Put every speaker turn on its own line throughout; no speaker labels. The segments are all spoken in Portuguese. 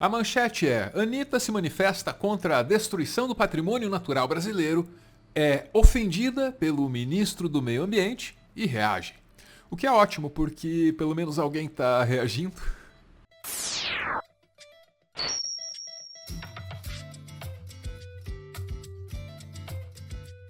A manchete é: Anitta se manifesta contra a destruição do patrimônio natural brasileiro, é ofendida pelo ministro do Meio Ambiente e reage. O que é ótimo, porque pelo menos alguém está reagindo.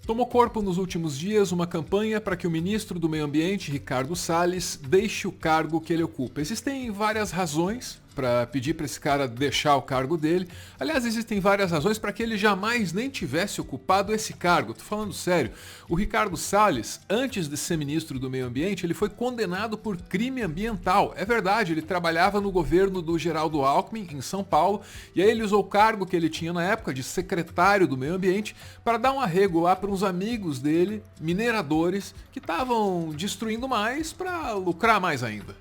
Tomou corpo nos últimos dias uma campanha para que o ministro do Meio Ambiente, Ricardo Salles, deixe o cargo que ele ocupa. Existem várias razões para pedir para esse cara deixar o cargo dele. Aliás, existem várias razões para que ele jamais nem tivesse ocupado esse cargo. Tô falando sério. O Ricardo Salles, antes de ser ministro do Meio Ambiente, ele foi condenado por crime ambiental. É verdade, ele trabalhava no governo do Geraldo Alckmin, em São Paulo, e aí ele usou o cargo que ele tinha na época de secretário do Meio Ambiente para dar um arrego lá para uns amigos dele, mineradores, que estavam destruindo mais para lucrar mais ainda.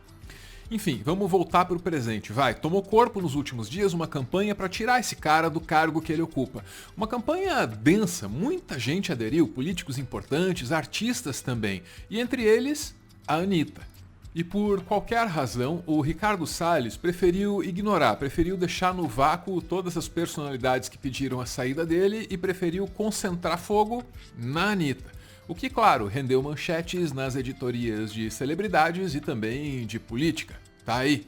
Enfim, vamos voltar para o presente. Tomou corpo nos últimos dias uma campanha para tirar esse cara do cargo que ele ocupa. Uma campanha densa, muita gente aderiu, políticos importantes, artistas também, e entre eles, a Anitta. E por qualquer razão, o Ricardo Salles preferiu ignorar, preferiu deixar no vácuo todas as personalidades que pediram a saída dele e preferiu concentrar fogo na Anitta. O que, claro, rendeu manchetes nas editorias de celebridades e também de política. Tá aí.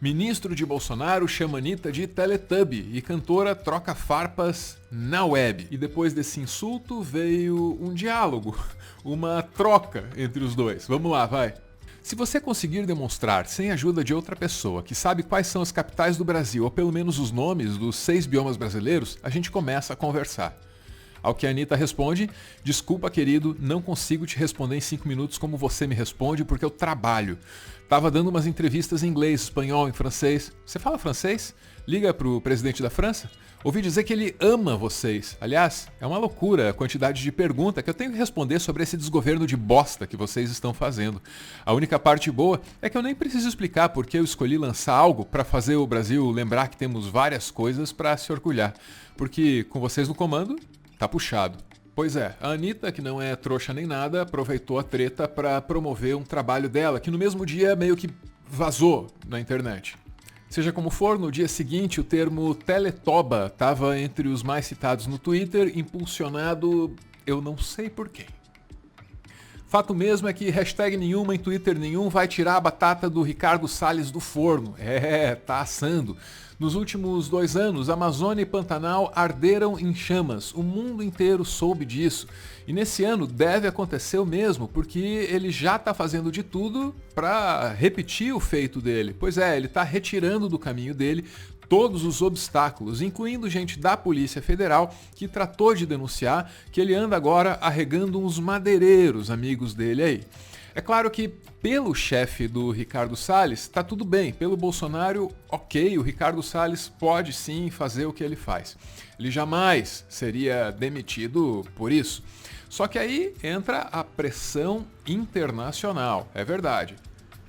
Ministro de Bolsonaro chama Anitta de Teletubby e cantora troca farpas na web. E depois desse insulto veio um diálogo, uma troca entre os dois. Vamos lá, vai. Se você conseguir demonstrar, sem a ajuda de outra pessoa, que sabe quais são as capitais do Brasil, ou pelo menos os nomes dos 6 biomas brasileiros, a gente começa a conversar. Ao que a Anitta responde: desculpa, querido, não consigo te responder em 5 minutos como você me responde porque eu trabalho. Tava dando umas entrevistas em inglês, espanhol, em francês. Você fala francês? Liga pro presidente da França? Ouvi dizer que ele ama vocês. Aliás, é uma loucura a quantidade de perguntas que eu tenho que responder sobre esse desgoverno de bosta que vocês estão fazendo. A única parte boa é que eu nem preciso explicar porque eu escolhi lançar algo para fazer o Brasil lembrar que temos várias coisas para se orgulhar. Porque com vocês no comando, tá puxado. Pois é, a Anitta, que não é trouxa nem nada, aproveitou a treta para promover um trabalho dela, que no mesmo dia meio que vazou na internet. Seja como for, no dia seguinte o termo teletoba estava entre os mais citados no Twitter, impulsionado eu não sei por quem. Fato mesmo é que hashtag nenhuma em Twitter nenhum vai tirar a batata do Ricardo Salles do forno. Tá assando. Nos últimos 2 anos, Amazônia e Pantanal arderam em chamas. O mundo inteiro soube disso. E nesse ano deve acontecer o mesmo, porque ele já está fazendo de tudo para repetir o feito dele. Pois é, ele está retirando do caminho dele todos os obstáculos, incluindo gente da Polícia Federal que tratou de denunciar que ele anda agora arregando uns madeireiros, amigos dele aí. É claro que pelo chefe do Ricardo Salles tá tudo bem, pelo Bolsonaro, ok, o Ricardo Salles pode sim fazer o que ele faz. Ele jamais seria demitido por isso. Só que aí entra a pressão internacional, é verdade.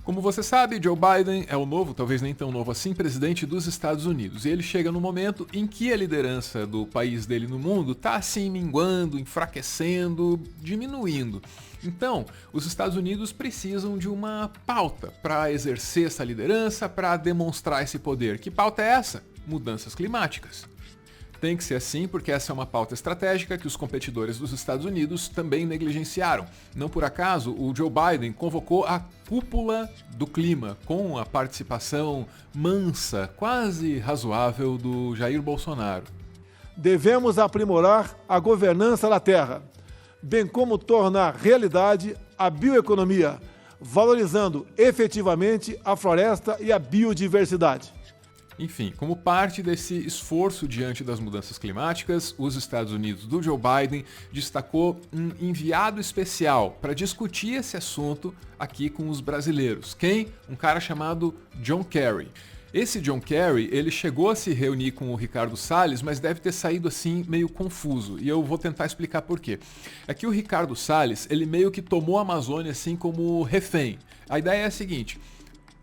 Como você sabe, Joe Biden é o novo, talvez nem tão novo assim, presidente dos Estados Unidos. E ele chega no momento em que a liderança do país dele no mundo está assim minguando, enfraquecendo, diminuindo. Então, os Estados Unidos precisam de uma pauta para exercer essa liderança, para demonstrar esse poder. Que pauta é essa? Mudanças climáticas. Tem que ser assim porque essa é uma pauta estratégica que os competidores dos Estados Unidos também negligenciaram. Não por acaso, o Joe Biden convocou a cúpula do clima, com a participação mansa, quase razoável do Jair Bolsonaro.
Devemos aprimorar a governança da terra, bem como tornar realidade a bioeconomia, valorizando efetivamente a floresta e a biodiversidade.
Enfim, como parte desse esforço diante das mudanças climáticas, os Estados Unidos do Joe Biden destacou um enviado especial para discutir esse assunto aqui com os brasileiros. Quem? Um cara chamado John Kerry. Esse John Kerry, ele chegou a se reunir com o Ricardo Salles, mas deve ter saído assim meio confuso, e eu vou tentar explicar por quê. É que o Ricardo Salles, ele meio que tomou a Amazônia assim como refém. A ideia é a seguinte: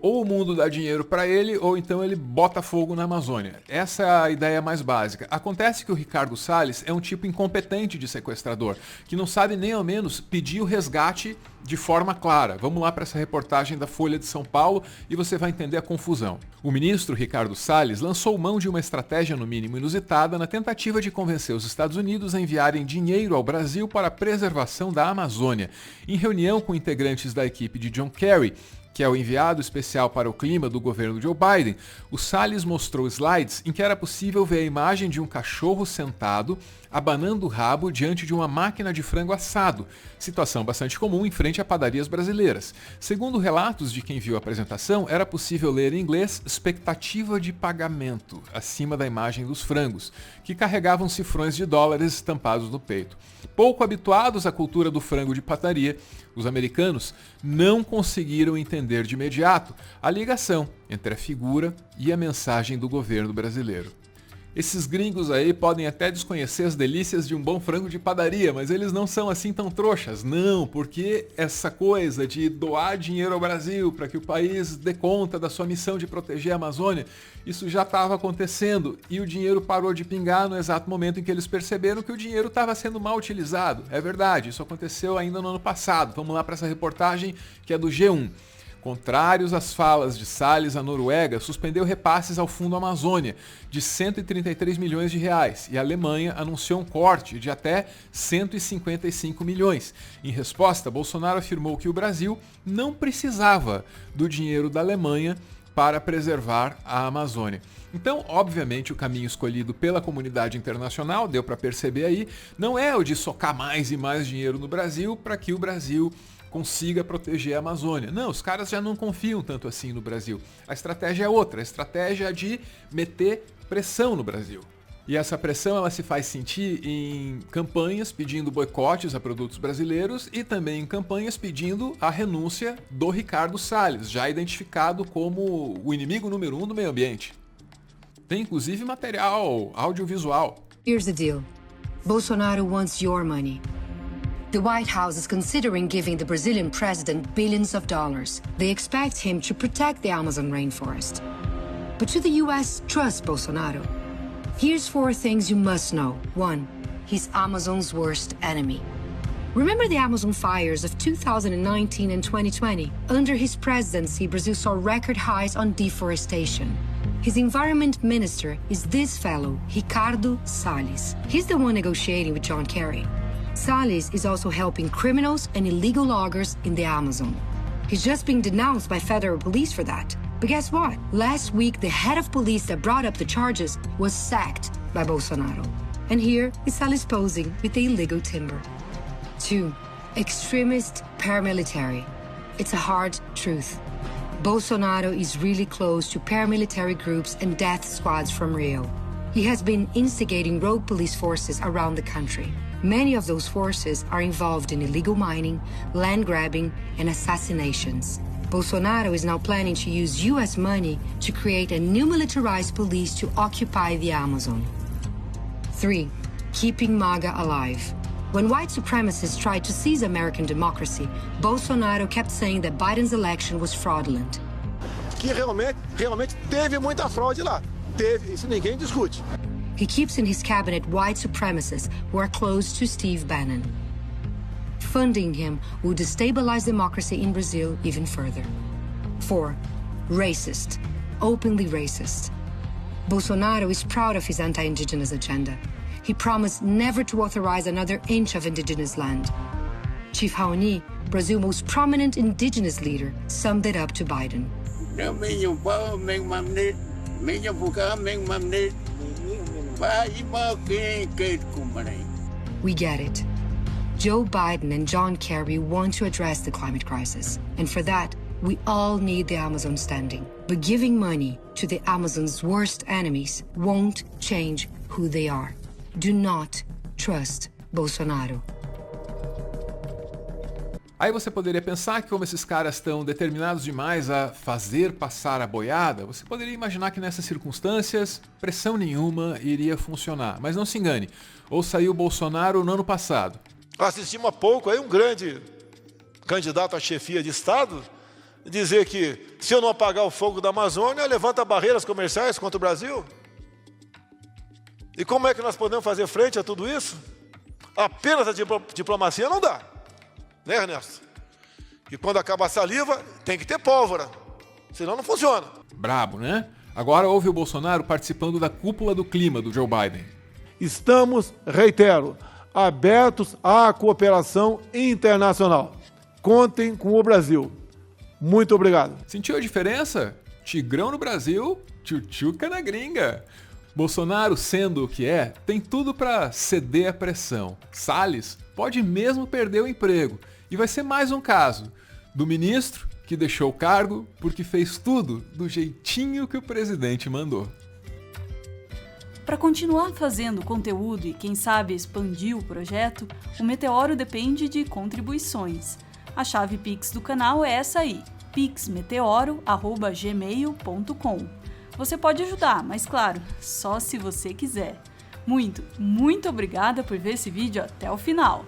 Ou o mundo dá dinheiro para ele, ou então ele bota fogo na Amazônia. Essa é a ideia mais básica. Acontece que o Ricardo Salles é um tipo incompetente de sequestrador, que não sabe nem ao menos pedir o resgate de forma clara. Vamos lá para essa reportagem da Folha de São Paulo e você vai entender a confusão. O ministro Ricardo Salles lançou mão de uma estratégia no mínimo inusitada na tentativa de convencer os Estados Unidos a enviarem dinheiro ao Brasil para a preservação da Amazônia. Em reunião com integrantes da equipe de John Kerry, que é o enviado especial para o clima do governo Joe Biden, o Salles mostrou slides em que era possível ver a imagem de um cachorro sentado, abanando o rabo diante de uma máquina de frango assado, situação bastante comum em frente a padarias brasileiras. Segundo relatos de quem viu a apresentação, era possível ler em inglês expectativa de pagamento, acima da imagem dos frangos, que carregavam cifrões de dólares estampados no peito. Pouco habituados à cultura do frango de padaria, os americanos não conseguiram entender de imediato a ligação entre a figura e a mensagem do governo brasileiro. Esses gringos aí podem até desconhecer as delícias de um bom frango de padaria, mas eles não são assim tão trouxas, não, porque essa coisa de doar dinheiro ao Brasil para que o país dê conta da sua missão de proteger a Amazônia, isso já estava acontecendo e o dinheiro parou de pingar no exato momento em que eles perceberam que o dinheiro estava sendo mal utilizado. É verdade, isso aconteceu ainda no ano passado. Vamos lá para essa reportagem que é do G1. Contrários às falas de Salles, a Noruega suspendeu repasses ao Fundo Amazônia de 133 milhões de reais e a Alemanha anunciou um corte de até 155 milhões. Em resposta, Bolsonaro afirmou que o Brasil não precisava do dinheiro da Alemanha para preservar a Amazônia. Então, obviamente, o caminho escolhido pela comunidade internacional, deu para perceber aí, não é o de socar mais e mais dinheiro no Brasil para que o Brasil consiga proteger a Amazônia. Não, os caras já não confiam tanto assim no Brasil. A estratégia é outra, a estratégia é de meter pressão no Brasil. E essa pressão ela se faz sentir em campanhas pedindo boicotes a produtos brasileiros e também em campanhas pedindo a renúncia do Ricardo Salles, já identificado como o inimigo número 1 do meio ambiente. Tem inclusive material audiovisual.
Here's the deal. Bolsonaro wants your money. The White House is considering giving the Brazilian president billions of dollars. They expect him to protect the Amazon rainforest. But should the U.S. trust Bolsonaro? Here's 4 things you must know. 1. He's Amazon's worst enemy. Remember the Amazon fires of 2019 and 2020? Under his presidency, Brazil saw record highs on deforestation. His environment minister is this fellow, Ricardo Salles. He's the one negotiating with John Kerry. Salles is also helping criminals and illegal loggers in the Amazon. He's just being denounced by federal police for that. But guess what? Last week, the head of police that brought up the charges was sacked by Bolsonaro. And here is Salles posing with the illegal timber. 2. Extremist paramilitary. It's a hard truth. Bolsonaro is really close to paramilitary groups and death squads from Rio. He has been instigating rogue police forces around the country. Many of those forces are involved in illegal mining, land grabbing, and assassinations. Bolsonaro is now planning to use U.S. money to create a new militarized police to occupy the Amazon. 3. Keeping MAGA alive. When white supremacists tried to seize American democracy, Bolsonaro kept saying that Biden's election was fraudulent.
Que realmente teve muita fraude lá. Teve, isso ninguém discute.
He keeps in his cabinet white supremacists who are close to Steve Bannon. Funding him will destabilize democracy in Brazil even further. 4. Racist. Openly racist. Bolsonaro is proud of his anti-indigenous agenda. He promised never to authorize another inch of indigenous land. Chief Raoni, Brazil's most prominent indigenous leader, summed it up to Biden. We get it. Joe Biden and John Kerry want to address the climate crisis. And for that, we all need the Amazon standing. But giving money to the Amazon's worst enemies won't change who they are. Do not trust Bolsonaro.
Aí você poderia pensar que como esses caras estão determinados demais a fazer passar a boiada, você poderia imaginar que nessas circunstâncias pressão nenhuma iria funcionar. Mas não se engane, ou saiu Bolsonaro no ano passado.
Assistimos há pouco aí um grande candidato à chefia de Estado dizer que, se eu não apagar o fogo da Amazônia, levanta barreiras comerciais contra o Brasil? E como é que nós podemos fazer frente a tudo isso? Apenas a diplomacia não dá, né, Ernesto? E quando acaba a saliva, tem que ter pólvora, senão não funciona.
Brabo, né? Agora houve o Bolsonaro participando da cúpula do clima do Joe Biden.
Estamos, reitero, abertos à cooperação internacional. Contem com o Brasil. Muito obrigado.
Sentiu a diferença? Tigrão no Brasil, tchutchuca na gringa. Bolsonaro, sendo o que é, tem tudo para ceder à pressão. Salles pode mesmo perder o emprego. E vai ser mais um caso do ministro que deixou o cargo porque fez tudo do jeitinho que o presidente mandou.
Para continuar fazendo conteúdo e, quem sabe, expandir o projeto, o Meteoro depende de contribuições. A chave Pix do canal é essa aí, pixmeteoro@gmail.com. Você pode ajudar, mas claro, só se você quiser. Muito obrigada por ver esse vídeo até o final.